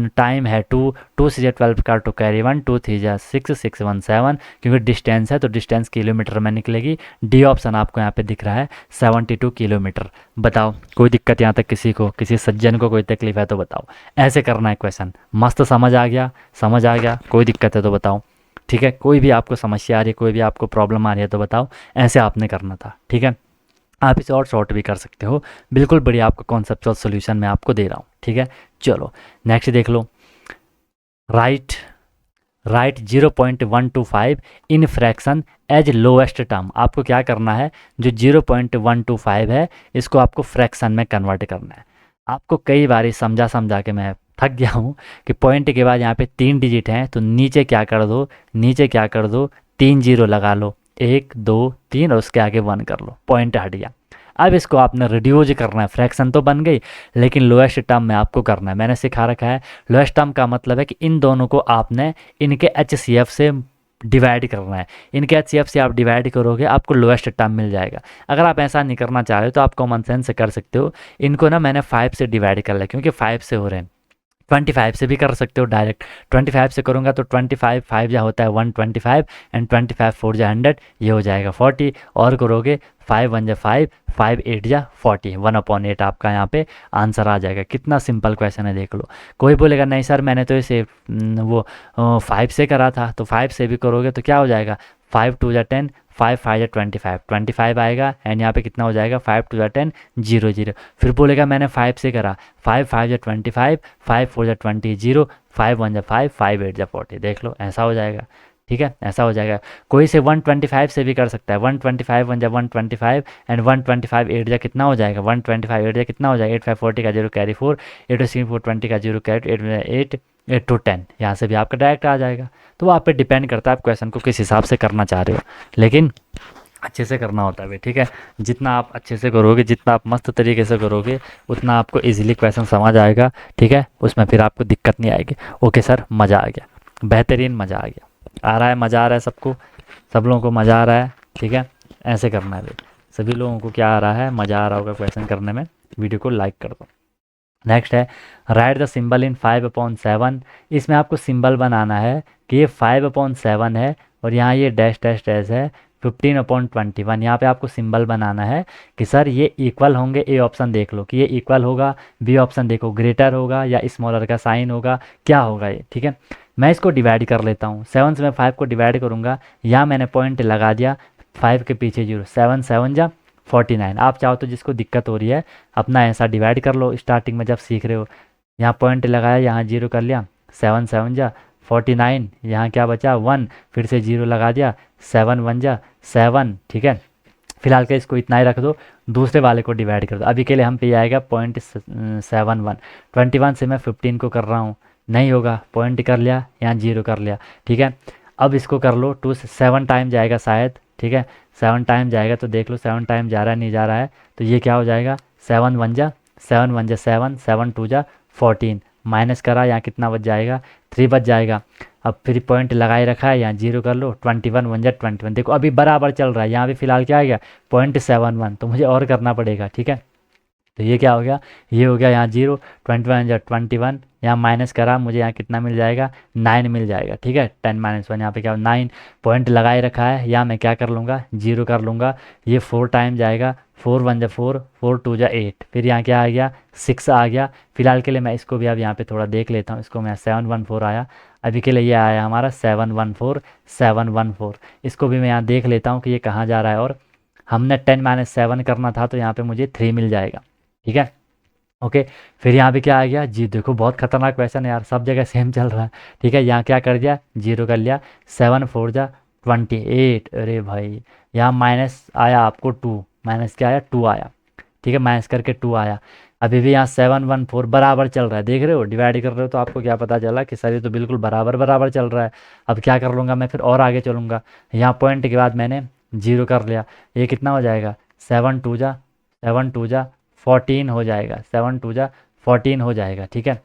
टाइम है 2 से 12 का टू कैरी 1, 2 3 6 6 1 7, क्योंकि डिस्टेंस है तो डिस्टेंस किलोमीटर में निकलेगी। डी ऑप्शन आपको यहाँ पे दिख रहा है 72 किलोमीटर। बताओ कोई दिक्कत यहाँ तक किसी को, किसी सज्जन को कोई तकलीफ है तो बताओ। ऐसे करना है क्वेश्चन। मस्त समझ आ गया, समझ आ गया, कोई दिक्कत है तो बताओ। ठीक है, कोई भी आपको समस्या आ रही है, कोई भी आपको प्रॉब्लम आ रही है तो बताओ। ऐसे आपने करना था। ठीक है, आप इसे और शॉर्ट भी कर सकते हो, बिल्कुल बढ़िया आपको कॉन्सेप्चुअल सोल्यूशन मैं आपको दे रहा हूँ। ठीक है, चलो नेक्स्ट देख लो। Write 0.125 in fraction as lowest term. आपको क्या करना है, जो 0.125 है इसको आपको फ्रैक्शन में कन्वर्ट करना है। आपको कई बार समझा समझा के मैं थक गया हूँ कि पॉइंट के बाद यहाँ पे 3 डिजिट हैं तो नीचे क्या कर दो, नीचे क्या कर दो 3 जीरो लगा लो, 1 2 3 और उसके आगे 1 कर लो, पॉइंट हट गया। अब इसको आपने रिड्यूज करना है, फ्रैक्शन तो बन गई लेकिन लोएस्ट टर्म में आपको करना है। मैंने सिखा रखा है लोएस्ट टर्म का मतलब है कि इन दोनों को आपने इनके HCF से डिवाइड करना है। इनके HCF से आप डिवाइड करोगे आपको लोएस्ट टर्म मिल जाएगा। अगर आप ऐसा नहीं करना चाह रहे तो आप कॉमन सेंस से कर सकते हो। इनको ना मैंने 5 से डिवाइड कर लिया क्योंकि 5 से हो रहे हैं। 25 से भी कर सकते हो डायरेक्ट। 25 से करूँगा तो 25 5 जा होता है 125 एंड 25 4 जा 100, ये हो जाएगा 40। और करोगे 5 1 जा 5 5 8 जा 40, 1/8 आपका यहाँ पे आंसर आ जाएगा। कितना सिंपल क्वेश्चन है देख लो। कोई बोलेगा नहीं सर मैंने तो इसे वो 5 से करा था, तो 5 से भी करोगे तो क्या हो जाएगा 5 2 जा 10 5 5 जा 25 25 आएगा। एंड यहाँ पे कितना हो जाएगा 5 2 जा 10 0 0। फिर बोलेगा मैंने 5 से करा, 5 5 जा 25 5 4 जा 20 0 5 1 जा 5 5 8 जा 40। देख लो ऐसा हो जाएगा। ठीक है, ऐसा हो जाएगा। कोई से 125 से भी कर सकता है, 125 1 जा 125 एंड 125 8 जा कितना हो जाएगा 125 8 जा कितना हो जाएगा 8 5 40 का 0 कैरी 4 8 6 4 20 का 0 कैरी 8 8 to 10, यहाँ से भी आपका डायरेक्ट आ जाएगा। तो वो आप पे डिपेंड करता है आप क्वेश्चन को किस हिसाब से करना चाह रहे हो, लेकिन अच्छे से करना होता है भाई। ठीक है, जितना आप अच्छे से करोगे, जितना आप मस्त तरीके से करोगे, उतना आपको इजीली क्वेश्चन समझ आएगा। ठीक है, उसमें फिर आपको दिक्कत नहीं आएगी। ओके सर, मज़ा आ गया, बेहतरीन मज़ा आ गया। आ रहा है, मज़ा आ रहा है सबको, सब लोगों को मज़ा आ रहा है। ठीक है, ऐसे करना है भाई। सभी लोगों को क्या आ रहा है, मज़ा आ रहा होगा क्वेश्चन करने में। वीडियो को लाइक कर दो। नेक्स्ट है राइट द सिंबल इन 5/7। इसमें आपको सिंबल बनाना है कि ये 5/7 है और यहाँ ये डैश डैश डैश है 15/21। यहाँ पे आपको सिंबल बनाना है कि सर ये इक्वल होंगे। ए ऑप्शन देख लो कि ये इक्वल होगा, बी ऑप्शन देखो ग्रेटर होगा या स्मॉलर का साइन होगा, क्या होगा ये, ठीक है। मैं इसको डिवाइड कर लेता हूँ, 7 से मैं 5 को डिवाइड करूँगा, यहाँ मैंने पॉइंट लगा दिया 5 के पीछे 0, 7 7 जा 49। आप चाहो तो जिसको दिक्कत हो रही है अपना ऐसा डिवाइड कर लो स्टार्टिंग में जब सीख रहे हो। यहाँ पॉइंट लगाया, यहाँ जीरो कर लिया, 7 7 जा 49, यहाँ क्या बचा 1, फिर से जीरो लगा दिया, 7 1 जा 7, ठीक है। फिलहाल के इसको इतना ही रख दो, दूसरे वाले को डिवाइड कर दो। अभी के लिए हम पे ये आएगा 0.71। 21 से मैं 15 को कर रहा हूँ, नहीं होगा, पॉइंट कर लिया, यहाँ जीरो कर लिया, ठीक है। अब इसको कर लो, 2 से 7 टाइम जाएगा शायद, ठीक है। 7 टाइम जाएगा तो देख लो 7 टाइम जा रहा है नहीं जा रहा है, तो ये क्या हो जाएगा 7 1 जा 7, 7 2 जा 14, माइनस करा, यहाँ कितना बच जाएगा 3 बच जाएगा। अब फिर पॉइंट लगाए रखा है, यहाँ जीरो कर लो, 21 1 जा 21। देखो अभी बराबर चल रहा है, यहाँ भी फिलहाल क्या आ गया 0.71, तो मुझे और करना पड़ेगा, ठीक है। तो ये क्या हो गया, ये हो गया यहाँ जीरो, 21 जा 21, यहाँ माइनस करा, मुझे यहाँ कितना मिल जाएगा 9 मिल जाएगा, ठीक है। 10 - 1 यहाँ पे क्या 9, पॉइंट लगाए रखा है, यहाँ मैं क्या कर लूँगा जीरो कर लूँगा, ये 4 टाइम जाएगा, 4 1 जा 4, 4 2 जा 8, फिर यहाँ क्या आ गया 6 आ गया। फिलहाल के लिए मैं इसको भी अब यहाँ पे थोड़ा देख लेता हूँ, इसको मैं 714 आया, अभी के लिए ये आया हमारा 714 714। इसको भी मैं यहाँ देख लेता हूँ कि ये कहाँ जा रहा है, और हमने 10 - 7 करना था तो यहाँ पे मुझे 3 मिल जाएगा, ठीक है। ओके, फिर यहाँ पे क्या आ गया जी, देखो बहुत खतरनाक क्वेश्चन है यार, सब जगह सेम चल रहा है, ठीक है। यहाँ क्या कर दिया जीरो कर लिया, 7 4 जा 28, अरे भाई यहाँ माइनस आया आपको 2, माइनस क्या आया 2 आया, ठीक है, माइनस करके 2 आया। अभी भी यहाँ 7 1 4 बराबर चल रहा है, देख रहे हो डिवाइड कर रहे हो तो आपको क्या पता चला कि सर ये तो बिल्कुल बराबर बराबर चल रहा है। अब क्या कर लूँगा मैं, फिर और आगे चलूँगा, यहाँ पॉइंट के बाद मैंने जीरो कर लिया, ये कितना हो जाएगा 7 2 जा 14 हो जाएगा, 7 2 जा 14 हो जाएगा, ठीक है।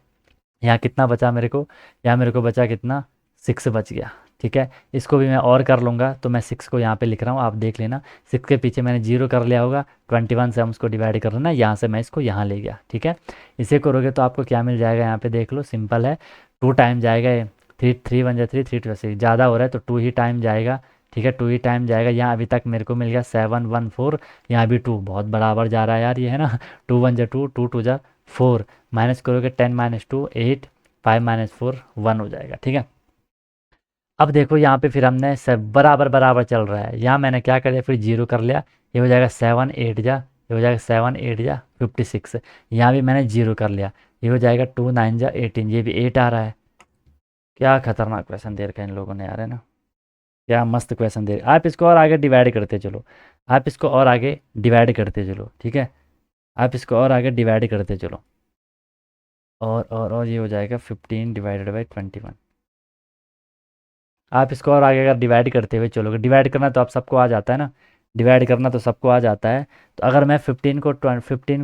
यहाँ कितना बचा मेरे को, यहाँ मेरे को बचा कितना 6 बच गया, ठीक है। इसको भी मैं और कर लूँगा, तो मैं 6 को यहाँ पे लिख रहा हूँ, आप देख लेना, 6 के पीछे मैंने जीरो कर लिया होगा, 21 से हम उसको डिवाइड कर लेना, यहाँ से मैं इसको यहाँ ले गया, ठीक है। इसे करोगे तो आपको क्या मिल जाएगा, यहाँ पे देख लो सिंपल है, 2 टाइम जाएगा ये, 3 3 1 जा 3 3 2 6, ज़्यादा हो रहा है तो 2 ही टाइम जाएगा, ठीक है, 2 ही टाइम जाएगा। यहाँ अभी तक मेरे को मिल गया 7 1 4, यहाँ भी 2, बहुत बराबर जा रहा है यार ये, है ना। 2 1 जा 2, 2 2 जा 4, माइनस करोगे 10 - 2 8, 5 - 4 1 हो जाएगा, ठीक है। अब देखो यहाँ पे फिर हमने सब बराबर बराबर चल रहा है, यहाँ मैंने क्या कर दिया फिर जीरो कर लिया, ये हो जाएगा 7 8 जा, ये हो जाएगा 7 8 जा 56, यहाँ भी मैंने जीरो कर लिया, ये हो जाएगा 2 9 जा 18, ये भी 8 आ रहा है। क्या खतरनाक क्वेश्चन दे रखा है इन लोगों ने यार, है ना, क्या मस्त क्वेश्चन दे। आप इसको और आगे डिवाइड करते चलो, आप इसको और आगे डिवाइड करते चलो, ठीक है, आप इसको और आगे डिवाइड करते चलो, और ये हो जाएगा 15/21। आप इसको और आगे अगर डिवाइड करते हुए चलोगे, डिवाइड करना तो आप सबको आ जाता है ना, डिवाइड करना तो सबको आ जाता है। तो अगर मैं 15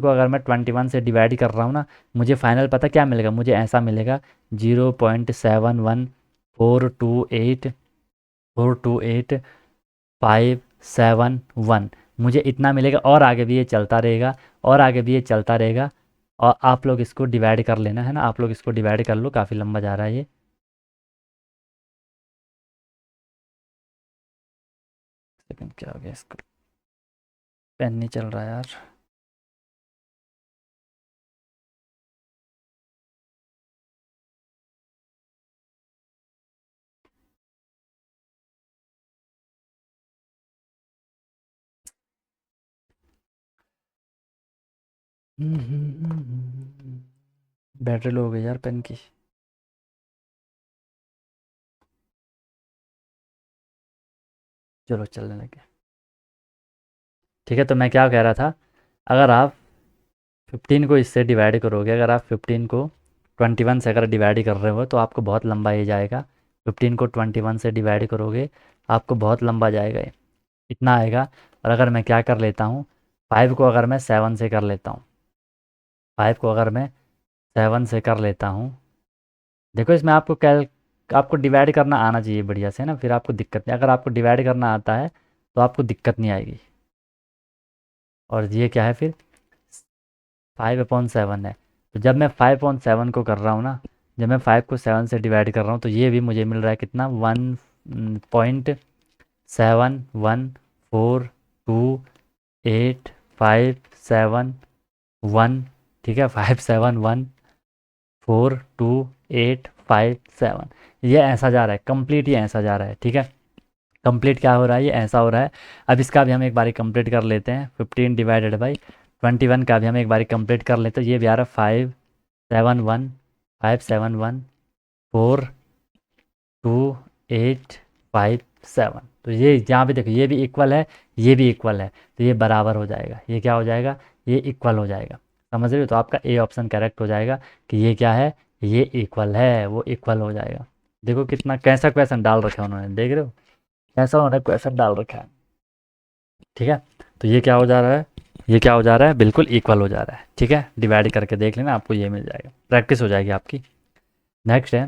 को अगर मैं 21 से डिवाइड कर रहा हूँ ना, मुझे फाइनल पता क्या मिलेगा, मुझे ऐसा मिलेगा 0.71428 571, मुझे इतना मिलेगा, और आगे भी ये चलता रहेगा, और आगे भी ये चलता रहेगा। और आप लोग इसको डिवाइड कर लेना, है ना, आप लोग इसको डिवाइड कर लो, काफ़ी लंबा जा रहा है ये। सेकंड क्या हो गया इसको, पेन नहीं चल रहा यार। बैटरी लो हो गई यार पेन की। चलो चलने लगे, ठीक है। तो मैं क्या कह रहा था, अगर आप 15 को इससे डिवाइड करोगे, अगर आप 15 को 21 से अगर डिवाइड कर रहे हो तो आपको बहुत लंबा ये जाएगा। 15 को 21 से डिवाइड करोगे आपको बहुत लंबा जाएगा ये, इतना आएगा। और अगर मैं क्या कर लेता हूँ, 5 को अगर मैं 7 से कर लेता हूँ, 5 को अगर मैं 7 से कर लेता हूँ, देखो इसमें आपको डिवाइड करना आना चाहिए बढ़िया से ना, फिर आपको दिक्कत नहीं, अगर आपको डिवाइड करना आता है तो आपको दिक्कत नहीं आएगी। और ये क्या है फिर 5/7 है। तो जब मैं 5/7 को कर रहा हूँ ना, जब मैं 5 को 7 से डिवाइड कर रहा हूँ तो ये भी मुझे मिल रहा है कितना 1.7114857 1, ठीक है 571428557, ये ऐसा जा रहा है कंप्लीट, ये ऐसा जा रहा है, ठीक है। कंप्लीट क्या हो रहा है, ये ऐसा हो रहा है। अब इसका भी हम एक बारी कंप्लीट कर लेते हैं, 15/21 का भी हम एक बारी कंप्लीट कर लेते हैं। ये भी आ रहा है 57157 तो ये यहाँ पे देखो ये भी इक्वल है, ये भी इक्वल है, तो ये बराबर हो जाएगा। ये क्या हो जाएगा, ये इक्वल हो जाएगा, समझ रहे हो। तो आपका ए ऑप्शन करेक्ट हो जाएगा कि ये क्या है, ये इक्वल है, वो इक्वल हो जाएगा। देखो कितना कैसा क्वेश्चन डाल रखा है उन्होंने, देख रहे हो कैसा उन्होंने क्वेश्चन डाल रखा है, ठीक है। तो ये क्या हो जा रहा है, ये क्या हो जा रहा है, बिल्कुल इक्वल हो जा रहा है, ठीक है। डिवाइड करके देख लेना, आपको ये मिल जाएगा, प्रैक्टिस हो जाएगी आपकी। नेक्स्ट है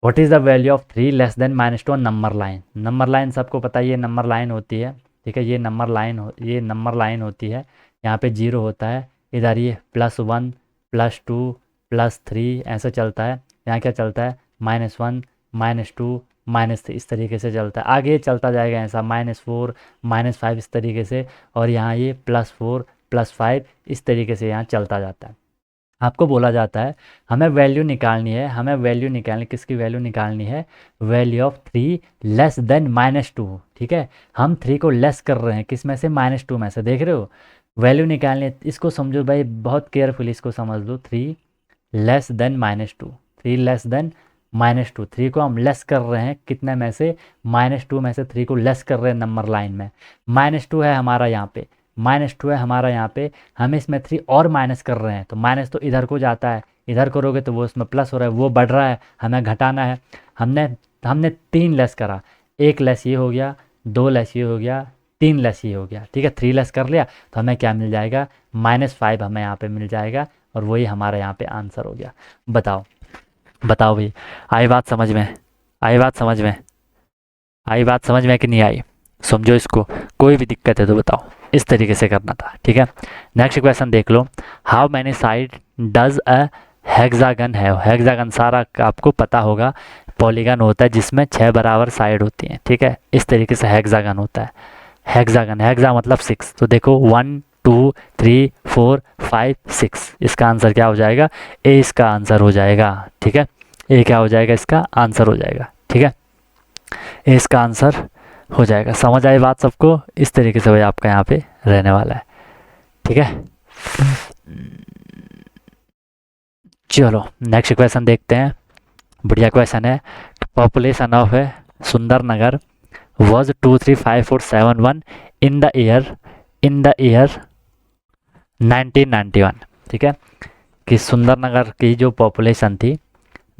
what is the value of 3 less than -2 number line. Number line सबको पता है, ये नंबर लाइन होती है, ठीक है। ये नंबर लाइन होती है। यहाँ पे 0 होता है, इधर ये +1 +2 +3 ऐसे चलता है। यहाँ क्या चलता है, -1 -2 -3 इस तरीके से चलता है। आगे चलता जाएगा ऐसा -4 -5 इस तरीके से, और यहाँ ये +4 +5 इस तरीके से यहाँ चलता जाता है। आपको बोला जाता है हमें वैल्यू निकालनी है, हमें वैल्यू निकालनी, किसकी वैल्यू निकालनी है, वैल्यू ऑफ 3 लेस देन -2, ठीक है। हम 3 को लेस कर रहे हैं किस में से, -2 में से, देख रहे हो। वैल्यू निकालनी है, इसको समझो भाई, बहुत केयरफुली इसको समझ लो। 3 लेस देन -2, 3 लेस देन -2, 3 को हम लेस कर रहे हैं कितने में से, -2 में से 3 को लेस कर रहे हैं नंबर लाइन में। -2 है हमारा यहाँ पे, -2 है हमारा यहाँ पे, हम इसमें 3 और माइनस कर रहे हैं, तो माइनस तो इधर को जाता है, इधर करोगे तो वो इसमें प्लस हो रहा है, वो बढ़ रहा है, हमें घटाना है। हमने हमने 3 लेस करा, 1 लेस ये हो गया, 2 लेस ये हो गया, 3 लेस ये हो गया, ठीक है। 3 लेस कर लिया तो हमें क्या मिल जाएगा, -5 हमें यहाँ पे मिल जाएगा, और वही हमारा यहाँ पे आंसर हो गया। बताओ बताओ भाई, आई बात समझ में, आई बात समझ में, आई बात समझ में कि नहीं आई, समझो इसको। कोई भी दिक्कत है तो बताओ, इस तरीके से करना था, ठीक है। नेक्स्ट क्वेश्चन देख लो, how many side does a hexagon है। हेक्सागन सारा आपको पता होगा, पॉलीगन होता है जिसमें 6 बराबर साइड होती हैं, ठीक है। इस तरीके से हेक्सागन होता है। हेक्सागन, हेक्सा मतलब 6, तो देखो 1 2 3 4 5 6, इसका आंसर क्या हो जाएगा, ए इसका आंसर हो जाएगा, ठीक है। ए क्या हो जाएगा, इसका आंसर हो जाएगा, ठीक है। ए इसका आंसर हो जाएगा। समझ आई बात सबको, इस तरीके से भाई आपका यहाँ पे रहने वाला है, ठीक है। चलो नेक्स्ट क्वेश्चन देखते हैं, बढ़िया क्वेश्चन है। पॉपुलेशन ऑफ है Sundarnagar was 235471 in the year 1991, ठीक है। कि सुंदरनगर की जो पॉपुलेशन थी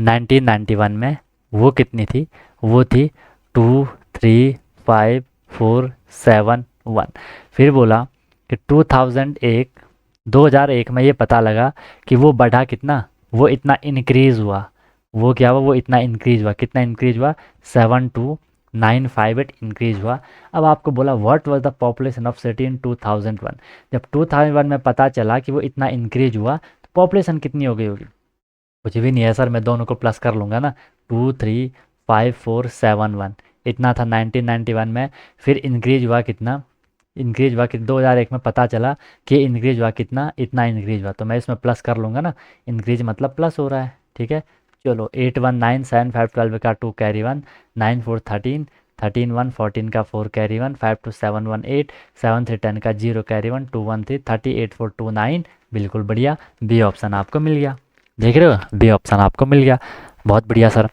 1991 में वो कितनी थी, वो थी 235471। फिर बोला कि 2001 में ये पता लगा कि वो बढ़ा कितना, वो इतना इंक्रीज़ हुआ, वो क्या हुआ, वो इतना इंक्रीज़ हुआ, कितना इंक्रीज़ हुआ, 72958 इंक्रीज़ हुआ। अब आपको बोला what was the population of city in 2001। जब 2001 में पता चला कि वो इतना इंक्रीज हुआ तो पॉपुलेशन कितनी हो गई होगी, कुछ भी नहीं है सर, मैं दोनों को प्लस कर लूँगा ना, 235471 इतना था 1991 में। फिर इंक्रीज हुआ कितना, इंक्रीज हुआ कि 2001 में पता चला कि इंक्रीज हुआ कितना, इतना इंक्रीज हुआ, तो मैं इसमें प्लस कर लूँगा ना, इंक्रीज मतलब प्लस हो रहा है, ठीक है। चलो 8197512 का 2 कैरी 1 9 4 13 13 1 14 का 4 कैरी 1 5 2 7 1 8 7 3 10 का 0 कैरी 1 2 1 3 30 8 4 2 9। बिल्कुल बढ़िया, बी ऑप्शन आपको मिल गया, देख रहे हो, बी ऑप्शन आपको मिल गया, बहुत बढ़िया sir.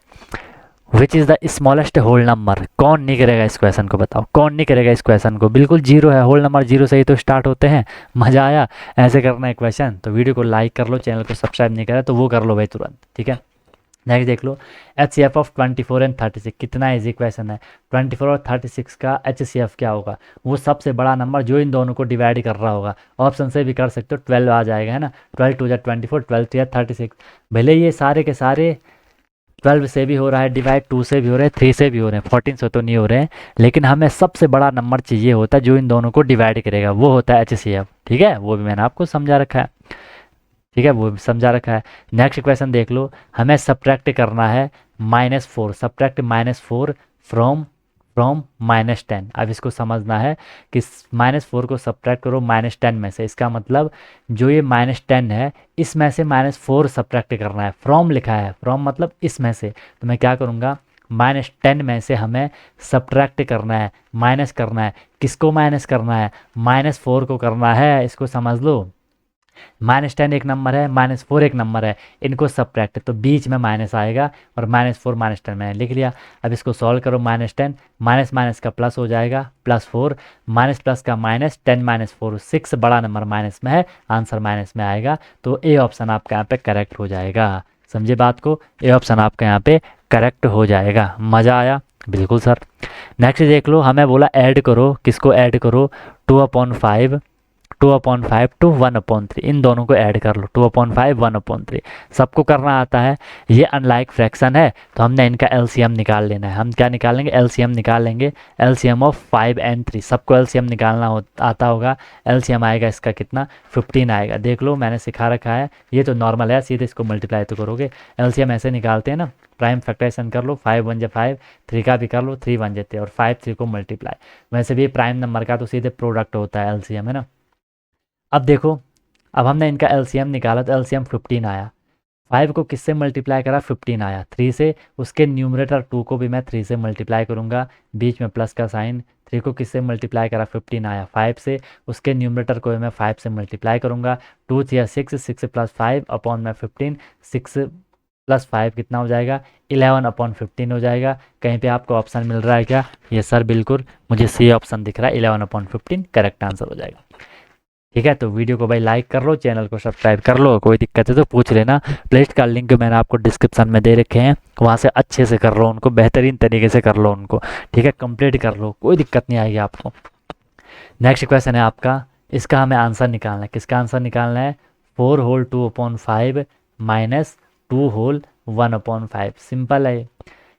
Which is the smallest whole number, कौन नहीं करेगा इस क्वेश्चन को, बताओ कौन नहीं करेगा इस क्वेश्चन को। बिल्कुल 0 है, होल नंबर 0 से ही तो स्टार्ट होते हैं। मज़ा आया ऐसे करना है क्वेश्चन, तो वीडियो को लाइक कर लो, चैनल को सब्सक्राइब नहीं करा तो वो कर लो भाई तुरंत, ठीक है। नेक्स्ट देख लो, HCF ऑफ 24 एंड 36 कितना इजी क्वेश्चन है। 24 और 36 का HCF क्या होगा, वो सबसे बड़ा नंबर जो इन दोनों को डिवाइड कर रहा होगा। ऑप्शन से भी कर सकते हो, 12 आ जाएगा, है ना। 12 2 या 24, 12 3 या 36। भले ये सारे के सारे 12 से भी हो रहा है डिवाइड, 2 से भी हो रहा है, 3 से भी हो रहे हैं, 14 से तो नहीं हो रहे हैं। लेकिन हमें सबसे बड़ा नंबर चाहिए होता है जो इन दोनों को डिवाइड करेगा, वो होता है एचसीएफ। ठीक है, वो भी मैंने आपको समझा रखा है। ठीक है, वो भी समझा रखा है। नेक्स्ट क्वेश्चन देख लो, हमें सब्ट्रैक्ट करना है -4, सब्ट्रैक्ट -4 फ्रॉम फ्रॉम -10। अब इसको समझना है कि -4 को सब्ट्रैक्ट करो -10 में से, इसका मतलब जो ये -10 है इसमें से -4 सब्ट्रैक्ट करना है। फ्रॉम लिखा है, फ्रॉम मतलब इसमें से, तो मैं क्या करूँगा, -10 में से हमें सब्ट्रैक्ट करना है, माइनस करना है। किसको माइनस करना है, -4 को करना है, इसको समझ लो। -10 एक नंबर है, -4 एक नंबर है, इनको सब्ट्रैक्ट, तो बीच में माइनस आएगा और -4 -10 मैंने लिख लिया। अब इसको सॉल्व करो, -10 माइनस माइनस का प्लस हो जाएगा, +4 माइनस प्लस का माइनस, 10 - 4 6, बड़ा नंबर माइनस में है, आंसर माइनस में आएगा। तो ए ऑप्शन आपका यहाँ पे करेक्ट हो जाएगा। समझे बात को, ए ऑप्शन आपका यहाँ पे करेक्ट हो जाएगा। मज़ा आया, बिल्कुल सर। नेक्स्ट देख लो, हमें बोला ऐड करो, किसको ऐड करो, 2/5 2/5 टू 1/3, इन दोनों को ऐड कर लो, 2/5 1/3, सबको करना आता है। ये अनलाइक फ्रैक्शन है तो हमने इनका एलसीएम निकाल लेना है। हम क्या निकालेंगे, एलसीएम निकाल लेंगे, एलसीएम ऑफ 5 and 3, सबको एलसीएम निकालना आता होगा। एलसीएम आएगा इसका कितना, 15 आएगा। देख लो मैंने सिखा रखा है, ये तो नॉर्मल है, सीधे इसको मल्टीप्लाई तो करोगे। एलसीएम ऐसे निकालते हैं ना, प्राइम फैक्टराइजेशन कर लो, 5 1 5, 3 का भी कर लो, 3 1 3, और 5 3 को मल्टीप्लाई। वैसे भी प्राइम नंबर का तो सीधे प्रोडक्ट होता है एलसीएम, है ना। अब देखो, अब हमने इनका एलसीएम निकाला तो एलसीएम 15 आया। 5 को किससे मल्टीप्लाई करा, 15 आया, 3 से, उसके न्यूमरेटर 2 को भी मैं 3 से मल्टीप्लाई करूंगा, बीच में प्लस का साइन। 3 को किससे मल्टीप्लाई करा, 15 आया, 5 से, उसके न्यूमरेटर को भी मैं 5 से मल्टीप्लाई करूंगा। 2 3 6, 6 + 5 अपॉन में 15, 6 + 5 कितना हो जाएगा, 11/15 हो जाएगा। कहीं पे आपको ऑप्शन मिल रहा है क्या, ये सर बिल्कुल मुझे सी ऑप्शन दिख रहा है, 11/15 करेक्ट आंसर हो जाएगा। ठीक है, तो वीडियो को भाई लाइक कर लो, चैनल को सब्सक्राइब कर लो, कोई दिक्कत है तो पूछ लेना। प्लेलिस्ट का लिंक मैंने आपको डिस्क्रिप्शन में दे रखे हैं, वहाँ से अच्छे से कर लो उनको, बेहतरीन तरीके से कर लो उनको। ठीक है, कंप्लीट कर लो, कोई दिक्कत नहीं आएगी आपको। नेक्स्ट क्वेश्चन है आपका, इसका हमें आंसर निकालना है। किसका आंसर निकालना है, 4 होल 2/5 माइनस 2 होल 1/5। सिंपल है,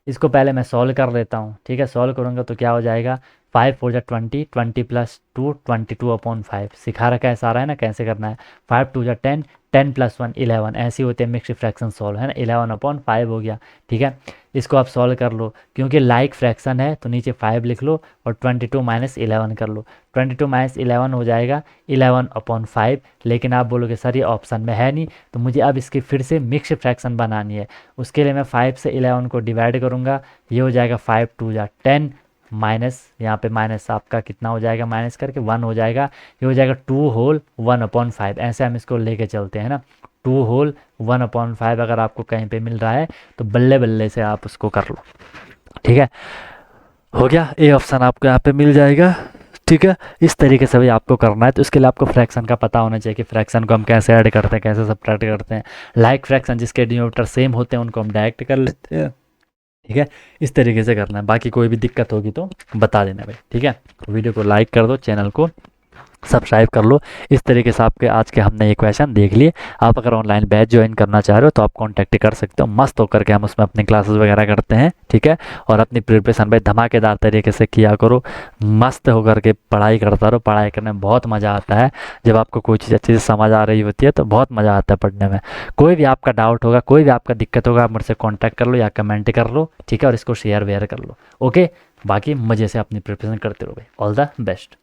इसको पहले मैं सॉल्व कर लेता हूँ। ठीक है, सॉल्व करूँगा तो क्या हो जाएगा, 5 4 20, 20 + 2 22/5। सिखा रखा है सारा, है ना, कैसे करना है। 5 2 10, 10 + 1 11, ऐसे होते हैं मिक्स्ड फ्रैक्शन सॉल्व, है ना। 11/5 हो गया। ठीक है, इसको आप सॉल्व कर लो, क्योंकि लाइक फ्रैक्शन है तो नीचे 5 लिख लो और 22 - 11 कर लो। 22 - 11 हो जाएगा 11/5। लेकिन आप बोलोगे सर ये ऑप्शन में है नहीं, तो मुझे अब इसकी फिर से मिक्स्ड फ्रैक्शन बनानी है। उसके लिए मैं 5 से 11 को डिवाइड करूँगा, ये हो जाएगा 5 2 10, माइनस यहाँ पे माइनस आपका कितना हो जाएगा, माइनस करके 1 हो जाएगा। ये हो जाएगा 2 होल 1/5। ऐसे हम इसको लेके चलते हैं ना, 2 होल 1/5 अगर आपको कहीं पे मिल रहा है तो बल्ले बल्ले से आप उसको कर लो। ठीक है, हो गया, ए ऑप्शन आपको यहाँ पे मिल जाएगा। ठीक है, इस तरीके से भी आपको करना है। तो इसके लिए आपको फ्रैक्शन का पता होना चाहिए कि फ्रैक्शन को हम कैसे ऐड करते हैं, कैसे सब्ट्रैक्ट करते हैं। लाइक फ्रैक्शन जिसके डिनोमिनेटर सेम होते हैं उनको हम डायरेक्ट कर लेते हैं। ठीक है, इस तरीके से करना है। बाकी कोई भी दिक्कत होगी तो बता देना भाई। ठीक है, वीडियो को लाइक कर दो, चैनल को सब्सक्राइब कर लो। इस तरीके से आपके आज के हमने ये क्वेश्चन देख लिए। आप अगर ऑनलाइन बैच ज्वाइन करना चाह रहे हो तो आप कांटेक्ट कर सकते हो। मस्त होकर के हम उसमें अपनी क्लासेस वगैरह करते हैं। ठीक है, और अपनी प्रिपरेशन भाई धमाकेदार तरीके से किया करो, मस्त होकर के पढ़ाई करता रहो। पढ़ाई करने में बहुत मज़ा आता है, जब आपको कोई चीज़ अच्छे से समझ आ रही होती है तो बहुत मज़ा आता है पढ़ने में। कोई भी आपका डाउट होगा, कोई भी आपका दिक्कत होगा, आप मुझसे कॉन्टैक्ट कर लो या कमेंट कर लो। ठीक है, और इसको शेयर वेयर कर लो। ओके, बाकी मज़े से अपनी प्रिपरेशन करते रहो भाई। All the best.